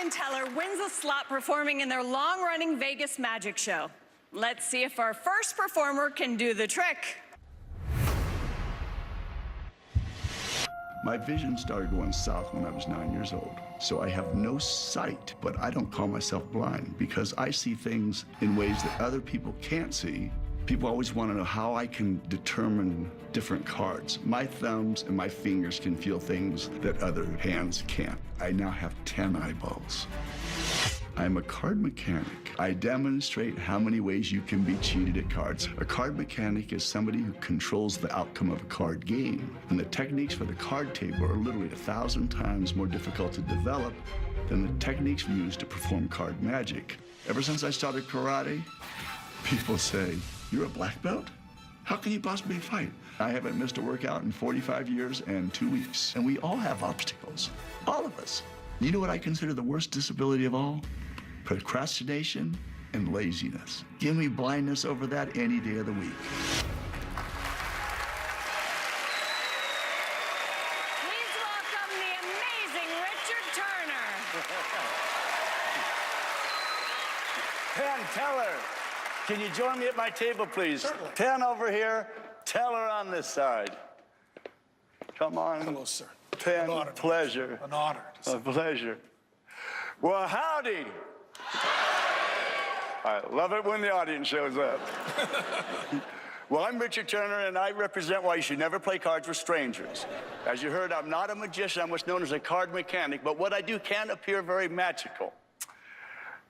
and Teller wins a slot performing in their long-running Vegas magic show. Let's see if our first performer can do the trick. My vision started going south when I was 9 years old. So I have no sight, but I don't call myself blind because I see things in ways that other people can't see. People always want to know how I can determine different cards. My thumbs and my fingers can feel things that other hands can't. I now have 10 eyeballs. I'm a card mechanic. I demonstrate how many ways you can be cheated at cards. A card mechanic is somebody who controls the outcome of a card game. And the techniques for the card table are literally 1,000 times more difficult to develop than the techniques used to perform card magic. Ever since I started karate, people say, "You're a black belt? How can you possibly fight?" I haven't missed a workout in 45 years and 2 weeks. And we all have obstacles, all of us. You know what I consider the worst disability of all? Procrastination and laziness. Give me blindness over that any day of the week. Please welcome the amazing Richard Turner. Penn, Teller, can you join me at my table, please? Certainly. Penn over here, Teller on this side. Come on. Hello, sir. Penn, An honor. pleasure. An honor. A pleasure. Well, howdy. I love it when the audience shows up. Well, I'm Richard Turner, and I represent why you should never play cards with strangers. As you heard, I'm not a magician. I'm what's known as a card mechanic, but what I do can appear very magical.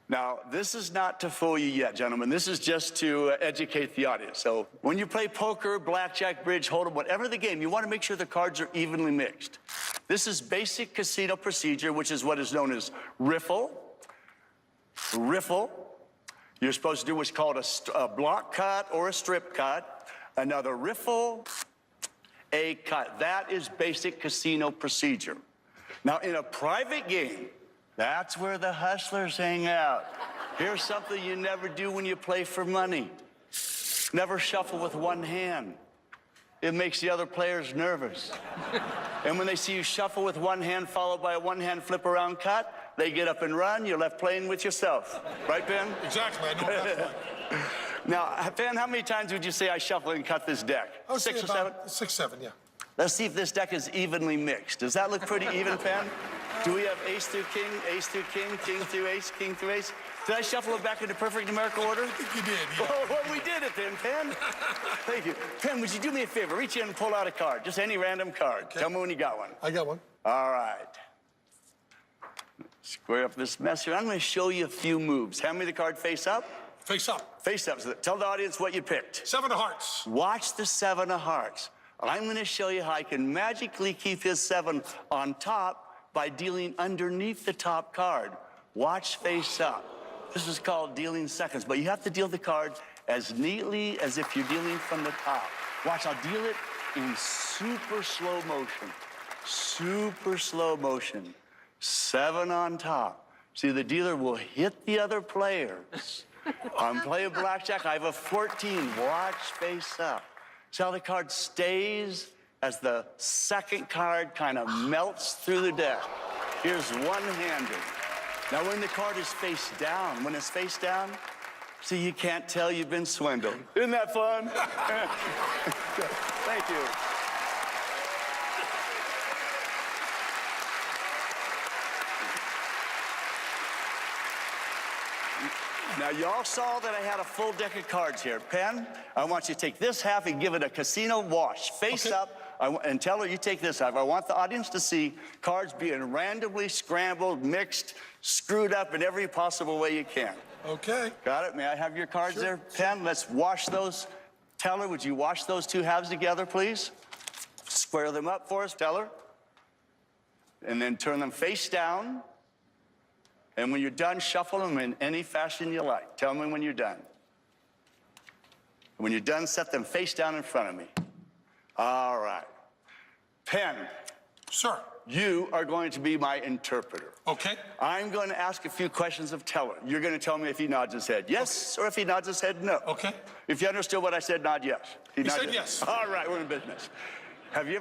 Now, this is not to fool you yet, gentlemen. This is just to educate the audience. So when you play poker, blackjack, bridge, hold'em, whatever the game, you want to make sure the cards are evenly mixed. This is basic casino procedure, which is what is known as riffle. Riffle. You're supposed to do what's called a block cut or a strip cut. Another riffle, a cut. That is basic casino procedure. Now, in a private game, that's where the hustlers hang out. Here's something you never do when you play for money. Never shuffle with one hand. It makes the other players nervous. And when they see you shuffle with one hand followed by a one-hand flip around cut, they get up and run. You're left playing with yourself. Right, Ben? Exactly, I know that. Now, Ben, how many times would you say I shuffle and cut this deck? I would say 6 or 7? 6, 7, yeah. Let's see if this deck is evenly mixed. Does that look pretty even, Penn? Do we have ace through king, ace through king, king through ace, king through ace? Did I shuffle it back into perfect numerical order? I think you did, yeah. Oh, well, we did it then, Penn. Thank you. Penn, would you do me a favor? Reach in and pull out a card, just any random card. Okay. Tell me when you got one. I got one. All right. Square up this mess here. I'm going to show you a few moves. Hand me the card face up. Face up. Face up. So tell the audience what you picked. 7 of hearts. Watch the 7 of hearts. I'm going to show you how I can magically keep his 7 on top by dealing underneath the top card. Watch face up. This is called dealing seconds, but you have to deal the card as neatly as if you're dealing from the top. Watch, I'll deal it in super slow motion. Super slow motion. 7 on top. See, the dealer will hit the other players. I'm playing blackjack, I have a 14. Watch face up. See how the card stays as the second card kind of melts through the deck. Here's one-handed. Now, when the card is face down, when it's face down, see, you can't tell you've been swindled. Isn't that fun? Thank you. Now, y'all saw that I had a full deck of cards here. Penn, I want you to take this half and give it a casino wash. Face up. And Teller, you take this half. I want the audience to see cards being randomly scrambled, mixed, screwed up in every possible way you can. Okay. Got it? May I have your cards Sure. there? Penn, let's wash those. Teller, would you wash those two halves together, please? Square them up for us, Teller. And then turn them face down. And when you're done, shuffle them in any fashion you like. Tell me when you're done. When you're done, set them face down in front of me. All right. Penn. Sir. You are going to be my interpreter. Okay. I'm going to ask a few questions of Teller. You're going to tell me if he nods his head yes, or if he nods his head no. Okay. If you understood what I said, nod yes. He said yes. All right, we're in business. Have you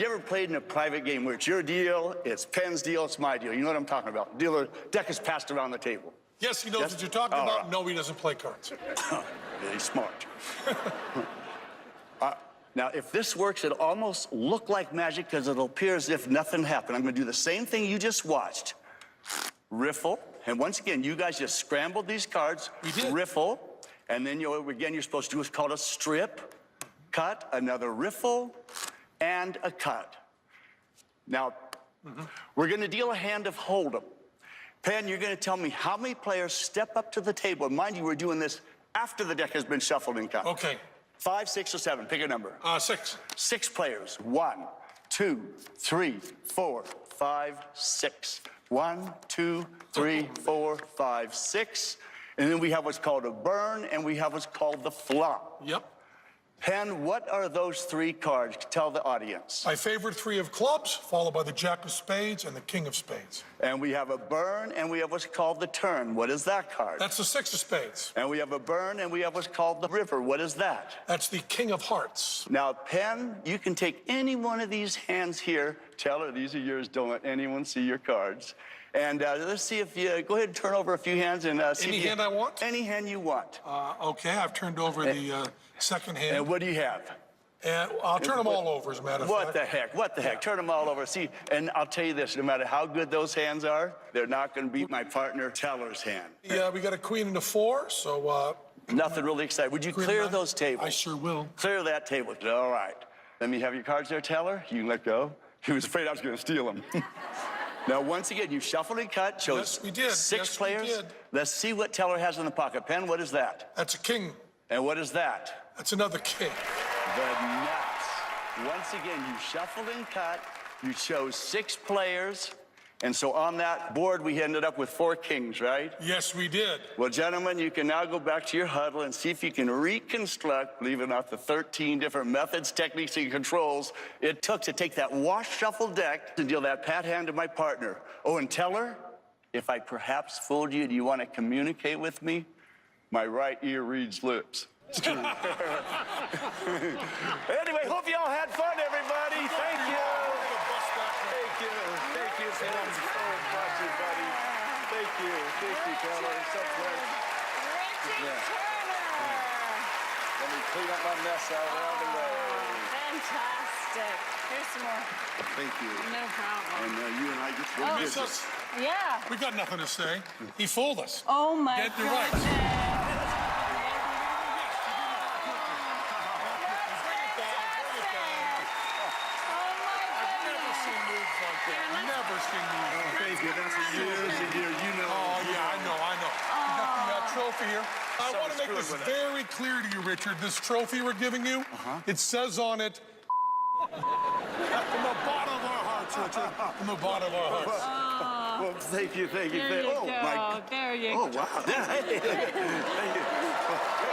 ever played in a private game where it's your deal, it's Penn's deal, it's my deal? You know what I'm talking about. Deck is passed around the table. Yes, he knows Yes? what you're talking All about. right. No, he doesn't play cards. Very smart. Now, if this works, it'll almost look like magic because it'll appear as if nothing happened. I'm going to do the same thing you just watched. Riffle. And once again, you guys just scrambled these cards. We did. Riffle. And then, again, you're supposed to do what's called a strip, cut, another riffle, and a cut. Now, we're going to deal a hand of Hold'em. Penn, you're going to tell me how many players step up to the table. And mind you, we're doing this after the deck has been shuffled and cut. Okay. 5, 6, or 7. Pick a number. 6. 6 players. 1, 2, 3, 4, 5, 6. 1, 2, 3, 4, 5, 6. And then we have what's called a burn, and we have what's called the flop. Yep. Penn, what are those 3 cards? Tell the audience. My favorite 3 of clubs, followed by the Jack of Spades and the King of Spades. And we have a burn, and we have what's called the turn. What is that card? That's the 6 of Spades. And we have a burn, and we have what's called the river. What is that? That's the King of Hearts. Now, Penn, you can take any one of these hands here. Tell her these are yours. Don't let anyone see your cards. And let's see if you go ahead and turn over a few hands and see. Any hand I want? Any hand you want. Okay, I've turned over the second hand. And what do you have? And I'll turn them all over, as a matter of What fact. the heck? What the heck? Turn them all over. See, and I'll tell you this: no matter how good those hands are, they're not going to beat my partner Teller's hand. Yeah, we got a queen and a 4, so Nothing really exciting. Would you queen clear nine. those tables? I sure will. Clear that table. All right. Let me have your cards there, Teller. You can let go. He was afraid I was going to steal them. Now, once again, you shuffled and cut. Chose Yes, we did. 6 Yes, we players. did. Let's see what Teller has in the pocket. Penn, what is that? That's a king. And what is that? That's another king. The nuts. Once again, you shuffled and cut. You chose 6 players. And so on that board, we ended up with 4 kings, right? Yes, we did. Well, gentlemen, you can now go back to your huddle and see if you can reconstruct, believe it or not, the 13 different methods, techniques, and controls it took to take that wash-shuffle deck to deal that pat hand to my partner. Oh, and Teller, if I perhaps fooled you, do you want to communicate with me? My right ear reads lips. Anyway, hope you all had fun, everybody. Thank you. Thank you. Thank you so much, buddy. Thank you. Thank you, Teller. So great. Richard Yeah. Turner. Let me clean up my mess out around the way. Fantastic. Here's some more. Thank you. No problem. And you and I just Oh. really Miss us. Yeah. We got nothing to say. He fooled us. Oh my Get the right. goodness. Never seen moves like that. Thank you. That's years and years. You know. Oh, yeah, I know. You got the trophy here. I want to make this screwed with it. very clear to you, Richard. This trophy we're giving you, it says on it, from the bottom of our hearts, Richard. From the bottom of our hearts. Well, thank you. Thank you. There you oh, go. my. There you Oh, go. wow. Thank you.